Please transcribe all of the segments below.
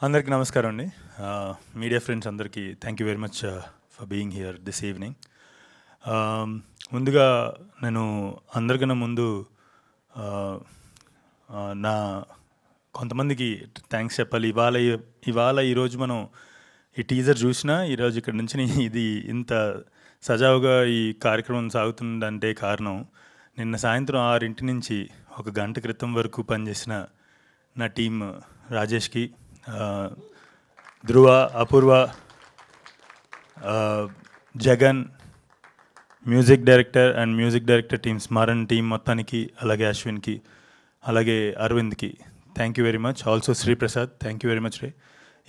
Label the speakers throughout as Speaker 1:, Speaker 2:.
Speaker 1: అందరికీ నమస్కారం అండి. మీడియా ఫ్రెండ్స్ అందరికీ thank you very much for being here this evening. ముందుగా నేను అందరికన్నా ముందు నా కొంతమందికి థ్యాంక్స్ చెప్పాలి. ఇవాళ ఈరోజు మనం ఈ టీజర్ చూసినా ఈరోజు ఇక్కడ నుంచి ఇది ఇంత సజావుగా ఈ కార్యక్రమం సాగుతుందంటే కారణం నిన్న సాయంత్రం 6 నుంచి 1 గంట క్రితం వరకు పనిచేసిన నా టీం రాజేష్కి, Dhruva, Apoorva, Jagan, music director team Smaran team మొత్తానికి, అలాగే అశ్విన్కి, అలాగే అరవింద్కి thank you very much. Also Sriprasad thank you very much రే.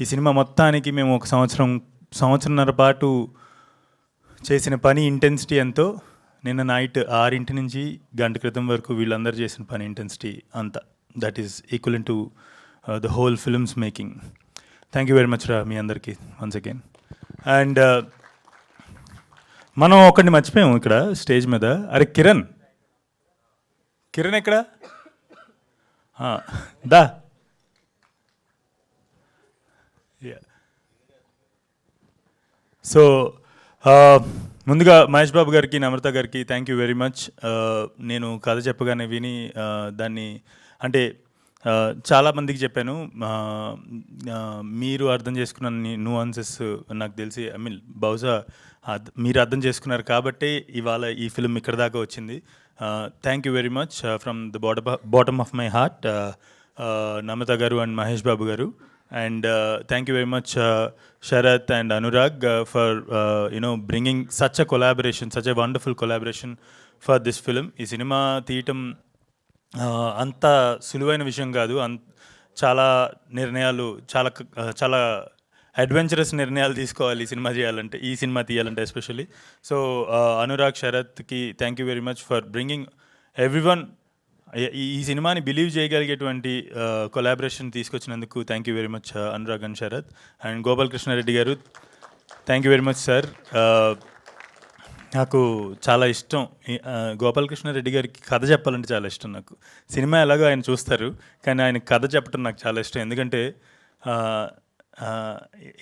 Speaker 1: ఈ సినిమా మొత్తానికి మేము ఒక సంవత్సరంన్నర పాటు చేసిన పని ఇంటెన్సిటీ ఎంతో నిన్న నైట్ 6 నుంచి గంట క్రితం వరకు వీళ్ళందరూ చేసిన పని ఇంటెన్సిటీ అంత that is equal to the whole films making. Thank you very much రా మీ అందరికీ వన్స్ అగైన్. అండ్ మనం ఒకరిని మర్చిపోయాము ఇక్కడ స్టేజ్ మీద. అరే కిరణ్ ఎక్కడ? దా. సో ముందుగా మహేష్ బాబు గారికి, నమ్రత గారికి థ్యాంక్ యూ వెరీ మచ్. నేను కథ చెప్పగానే విని దాన్ని అంటే చాలామందికి చెప్పాను. మీరు అర్థం చేసుకున్న న్యూఆన్సెస్ నాకు తెలిసి బహుశా మీరు అర్థం చేసుకున్నారు కాబట్టే ఇవాళ ఈ ఫిల్మ్ ఇక్కడ దాకా వచ్చింది. Thank you very much from the bottom of my heart Namrata garu and Mahesh Babu గారు. And thank you very much Sharath and Anurag for bringing such a wonderful collaboration for this film. ఈ సినిమా తీయటం అంత సులువైన విషయం కాదు. చాలా నిర్ణయాలు, చాలా అడ్వెంచరస్ నిర్ణయాలు తీసుకోవాలి ఈ సినిమా తీయాలంటే ఎస్పెషల్లీ. సో అనురాగ్, శరత్కి thank you very much for bringing everyone ఈ సినిమాని బిలీవ్ చేయగలిగేటువంటి కొలాబరేషన్ తీసుకొచ్చినందుకు thank you very much Anurag and Sarath. And Gopalakrishna Reddy garu thank you very much sir. నాకు చాలా ఇష్టం గోపాలకృష్ణారెడ్డి గారికి కథ చెప్పాలంటే చాలా ఇష్టం నాకు. సినిమా ఎలాగో ఆయన చూస్తారు, కానీ ఆయన కథ చెప్పడం నాకు చాలా ఇష్టం. ఎందుకంటే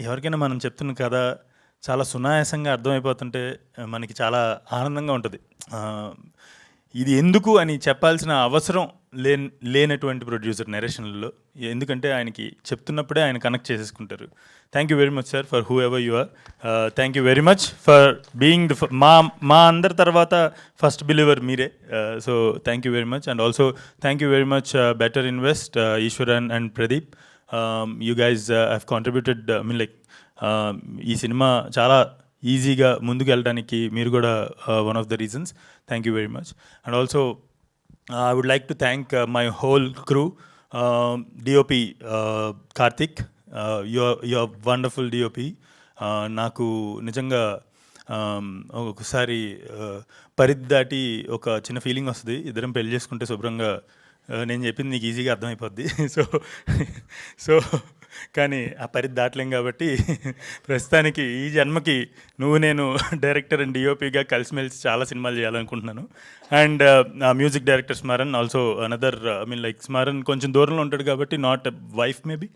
Speaker 1: ఎవరికైనా మనం చెప్తున్న కథ చాలా సునాయాసంగా అర్థమైపోతుంటే మనకి చాలా ఆనందంగా ఉంటుంది. ఇది ఎందుకు అని చెప్పాల్సిన అవసరం లేనటువంటి ప్రొడ్యూసర్ నెరేషన్లలో, ఎందుకంటే ఆయనకి చెప్తున్నప్పుడే ఆయన కనెక్ట్ చేసేసుకుంటారు. Thank you very much sir for whoever you are. Thank you very much for being మా అందరి తర్వాత ఫస్ట్ బిలీవర్ మీరే. So thank you very much. And also thank you very much better invest, Eshwaran and Pradeep. You guys have contributed. ఈ సినిమా చాలా ఈజీగా ముందుకు వెళ్ళడానికి మీరు కూడా one of the reasons. Thank you very much. And also I would like to thank my whole crew. DOP Karthik, your wonderful DOP. నాకు నిజంగా ఒకసారి పరిధి దాటి ఒక చిన్న ఫీలింగ్ వస్తుంది, ఇద్దరం పెళ్లి చేసుకుంటే శుభ్రంగా నేను చెప్పింది నీకు ఈజీగా అర్థమైపోద్ది. సో కానీ ఆ పరిధి దాటలేం కాబట్టి ప్రస్తుతానికి ఈ జన్మకి నేను డైరెక్టర్ అండ్ డిఓపిగా కలిసిమెలిసి చాలా సినిమాలు చేయాలనుకుంటున్నాను. And music director Smaran also another. Smaran కొంచెం దూరంలో ఉంటాడు కాబట్టి not wife maybe.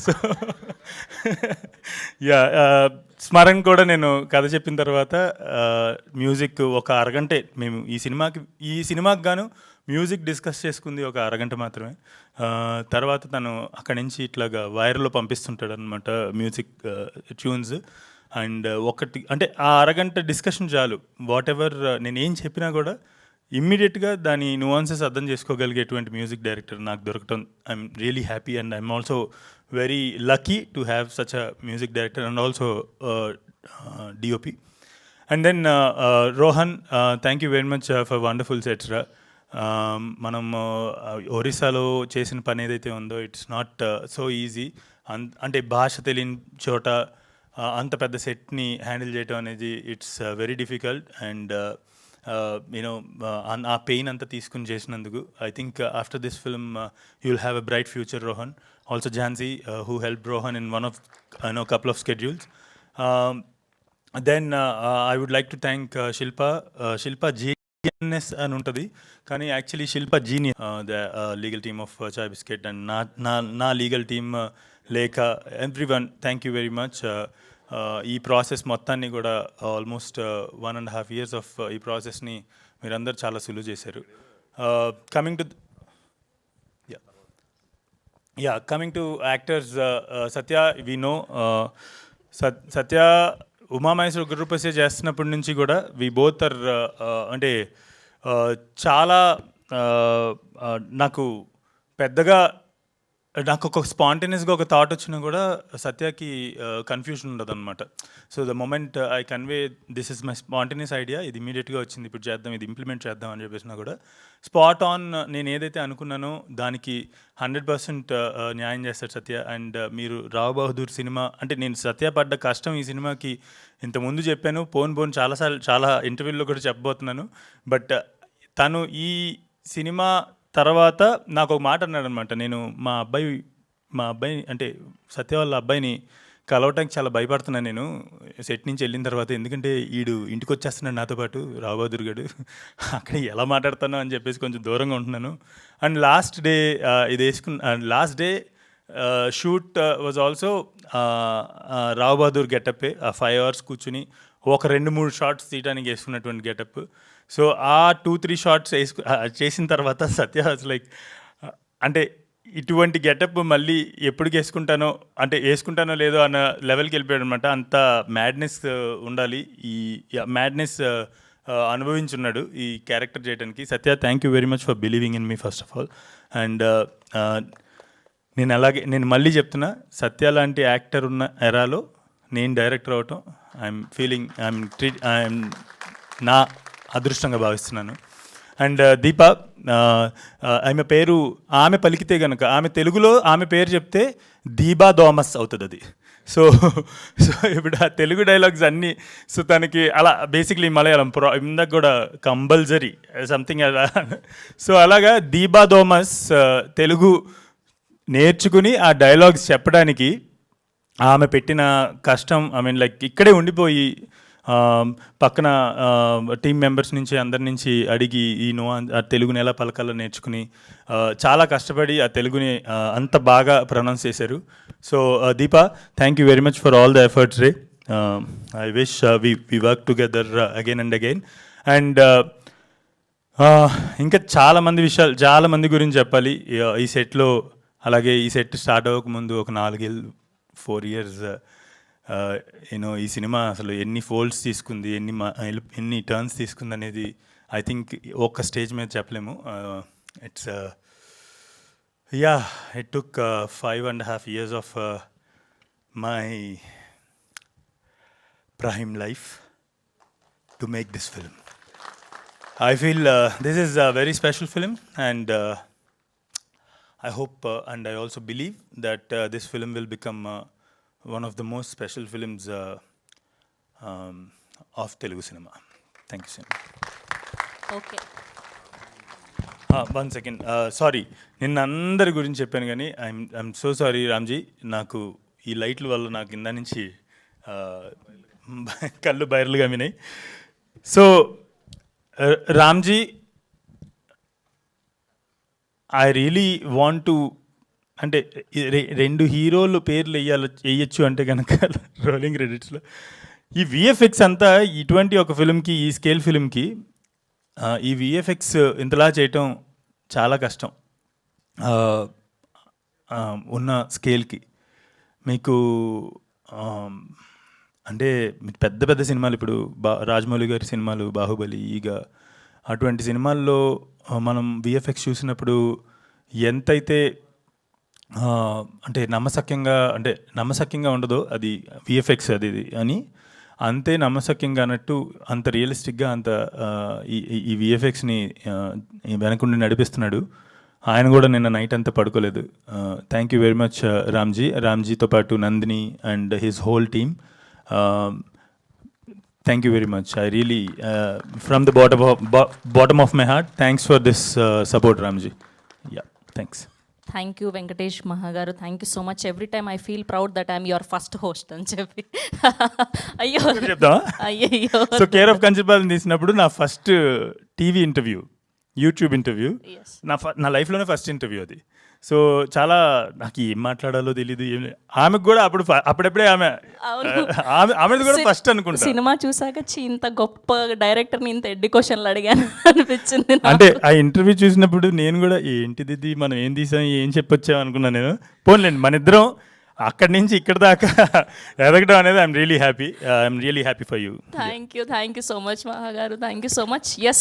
Speaker 1: So Smaran కూడా నేను కథ చెప్పిన తర్వాత మ్యూజిక్ ఒక అరగంటే మేము ఈ సినిమాకి గాను మ్యూజిక్ డిస్కస్ చేసుకుంది ఒక అరగంట మాత్రమే. తర్వాత తను అక్కడి నుంచి ఇట్లాగా వైర్లో పంపిస్తుంటాడు అనమాట మ్యూజిక్ ట్యూన్స్. అండ్ అంటే ఆ అరగంట డిస్కషన్ చాలు. వాట్ ఎవర్ నేను ఏం చెప్పినా కూడా ఇమ్మీడియట్గా దాని న్యూఆన్సెస్ అర్థం చేసుకోగలిగేటువంటి మ్యూజిక్ డైరెక్టర్ నాకు దొరకటం I'm really happy. And I'm also very lucky to have such a music director and also DOP. And then Rohan, thank you very much for wonderful sets రా. మనం ఒరిస్సాలో చేసిన పని ఏదైతే ఉందో ఇట్స్ నాట్ సో ఈజీ. అంటే భాష తెలియని చోట అంత పెద్ద సెట్ని హ్యాండిల్ చేయడం అనేది ఇట్స్ వెరీ డిఫికల్ట్. అండ్ ఆ పెయిన్ అంతా తీసుకుని చేసినందుకు I think after this film you will have a bright future. Rohan, also Jhansi who helped Rohan in one of couple of schedules. Then I would like to thank Shilpa G. Business అని ఉంటుంది, కానీ actually Shilpa genius. The legal team of chai biscuit and నా legal team, లేఖ, everyone, thank you very much. ఈ process మొత్తాన్ని కూడా almost 1.5 years of ఈ ప్రాసెస్ని మీరందరూ చాలా సులువు చేశారు. Coming to actors, Satya, we know Satya Umamaheswara Guruprasad చేస్తున్నప్పటి నుంచి కూడా వి బోత్ ఆర్ అంటే చాలా నాకు పెద్దగా నాకు ఒక స్పాంటేనియస్గా ఒక థాట్ వచ్చినా కూడా సత్యకి కన్ఫ్యూషన్ ఉండదు అనమాట. So the moment I convey this is my spontaneous idea, ఇది ఇమీడియట్గా వచ్చింది, ఇప్పుడు చేద్దాం, ఇది ఇంప్లిమెంట్ చేద్దాం అని చెప్పేసినా కూడా స్పాట్ ఆన్ నేను ఏదైతే అనుకున్నానో దానికి 100% న్యాయం చేస్తాడు సత్య. అండ్ మీరు రావ్ బహదూర్ సినిమా అంటే నేను సత్య పడ్డ కష్టం ఈ సినిమాకి ఇంతకుముందు చెప్పాను, పోను చాలాసార్లు చాలా ఇంటర్వ్యూల్లో కూడా చెప్పబోతున్నాను. బట్ తను ఈ సినిమా తర్వాత నాకు ఒక మాట అన్నాడు అనమాట. నేను మా అబ్బాయి అంటే సత్య వాళ్ళ అబ్బాయిని కలవటానికి చాలా భయపడుతున్నాను నేను సెట్ నుంచి వెళ్ళిన తర్వాత, ఎందుకంటే ఈడు ఇంటికి వచ్చేస్తున్నాడు నాతో పాటు రావ్ బహదూర్ గడు, అక్కడ ఎలా మాట్లాడతానో అని చెప్పేసి కొంచెం దూరంగా ఉంటున్నాను. అండ్ లాస్ట్ డే ఇది last day shoot was also Rao Bahadur గెటప్పే. ఆ 5 hours కూర్చుని ఒక 2-3 షార్ట్స్ తీయడానికి వేసుకున్నటువంటి గెటప్. సో ఆ 2-3 షార్ట్స్ చేసిన తర్వాత సత్య లైక్ అంటే ఇటువంటి గెటప్ మళ్ళీ ఎప్పుడు వేసుకుంటానో లేదో అన్న లెవెల్కి వెళ్ళిపోయాడు అనమాట. అంత మ్యాడ్నెస్ ఉండాలి, ఈ మ్యాడ్నెస్ అనుభవించున్నాడు ఈ క్యారెక్టర్ చేయడానికి. Satya, thank you very much for believing in me first of all. And నేను మళ్ళీ చెప్తున్నా, సత్య లాంటి యాక్టర్ ఉన్న ఎరాలో నేను డైరెక్టర్ అవటం ఐఎమ్ నా అదృష్టంగా భావిస్తున్నాను. అండ్ దీప, ఆమె పలికితే కనుక, ఆమె తెలుగులో ఆమె పేరు చెప్తే దీబా థామస్ అవుతుంది అది. సో ఇప్పుడు ఆ తెలుగు డైలాగ్స్ అన్నీ, సో తనకి అలా బేసిక్లీ మలయాళం ఇందాక కూడా కంపల్సరీ సంథింగ్ అలా. సో అలాగా దీబా థామస్ తెలుగు నేర్చుకుని ఆ డైలాగ్స్ చెప్పడానికి ఆమె పెట్టిన కష్టం, లైక్ ఇక్కడే ఉండిపోయి పక్కన టీం మెంబర్స్ నుంచి అందరి నుంచి అడిగి ఆ తెలుగుని ఎలా పలకాలో నేర్చుకుని చాలా కష్టపడి ఆ తెలుగుని అంత బాగా ప్రొనౌన్స్ చేశారు. So Deepa, thank you very much for all the efforts రే. I wish we work together again and again. అండ్ ఇంకా చాలా మంది గురించి చెప్పాలి ఈ సెట్లో. అలాగే ఈ సెట్ స్టార్ట్ అవ్వకముందు ఒక 4 years ఈ సినిమా అసలు ఎన్ని ఫోల్డ్స్ తీసుకుంది, ఎన్ని టర్న్స్ తీసుకుంది అనేది ఐ థింక్ ఒక్క స్టేజ్ మీద చెప్పలేము. It took 5.5 years of my prime life to make this film. I feel this is a very special film, and I hope and I also believe that this film will become one of the most special films of Telugu cinema. Thank you so much.
Speaker 2: Okay.
Speaker 1: One second. Sorry. నిన్న అందరి గురించి చెప్పాను కానీ I'm so sorry Ramji. నాకు ఈ లైట్ల వల్ల నాకు కింద నుంచి కళ్ళు బైర్లుగా వినాయి. So Ramji, I really want to, అంటే 2 హీరోలు పేర్లు వేయచ్చు అంటే కనుక రోలింగ్ క్రెడిట్స్లో ఈ విఎఫ్ఎక్స్ అంతా ఇటువంటి ఒక ఫిల్మ్కి, ఈ స్కేల్ ఫిల్మ్కి ఈ విఎఫ్ఎక్స్ ఇంతలా చేయటం చాలా కష్టం ఉన్న స్కేల్కి. మీకు అంటే పెద్ద సినిమాలు, ఇప్పుడు రాజమౌళి గారి సినిమాలు, బాహుబలి, ఈగ, అటువంటి సినిమాల్లో మనం విఎఫ్ఎక్స్ చూసినప్పుడు ఎంతైతే అంటే నమ్మశక్యంగా ఉండదో అది విఎఫ్ఎక్స్ అది అని, అంతే నమ్మశక్యంగా అన్నట్టు అంత రియలిస్టిక్గా అంత ఈ విఎఫ్ఎక్స్ని వెనకుండి నడిపిస్తున్నాడు. ఆయన కూడా నిన్న నైట్ అంతా పడుకోలేదు. థ్యాంక్ యూ వెరీ మచ్ రామ్జీతో పాటు Nandini and his whole team. Thank you very much. I really, from the bottom of my heart, thanks for this support, Ramji. Yeah, thanks.
Speaker 2: Thank you Venkatesh మహా garu, thank you so much. Every time I feel proud that I'm your first host అని చెప్పి. అయ్యో
Speaker 1: చెప్తావా?
Speaker 2: అయ్యో.
Speaker 1: So care of Kanchapalem తీసినప్పుడు నా first TV interview, YouTube interview,
Speaker 2: Yes.
Speaker 1: నా లైఫ్లోనే first interview అది. సో చాలా నాకు ఏం మాట్లాడాలో తెలియదు, ఆమెకు కూడా అప్పుడప్పుడే ఆమెది కూడా ఫస్ట్ అనుకుంటా.
Speaker 2: సినిమా చూసాక ఇంత గొప్ప డైరెక్టర్ని ఇంత ఎడ్డి క్వశ్చన్లు అడిగాను అనిపించింది నాకు.
Speaker 1: అంటే ఆ ఇంటర్వ్యూ చూసినప్పుడు నేను కూడా ఏంటిది ఇది, మనం ఏం తీసాం, ఏం చెప్పొచ్చాం అనుకున్నాను నేను. పోన్లేండి, మన ఇద్దరం అక్కడి నుంచి ఇక్కడ దాకా ఎదగడం అనేది I'm really happy for you.
Speaker 2: Thank you so much Maha garu, thank you so much. Yes,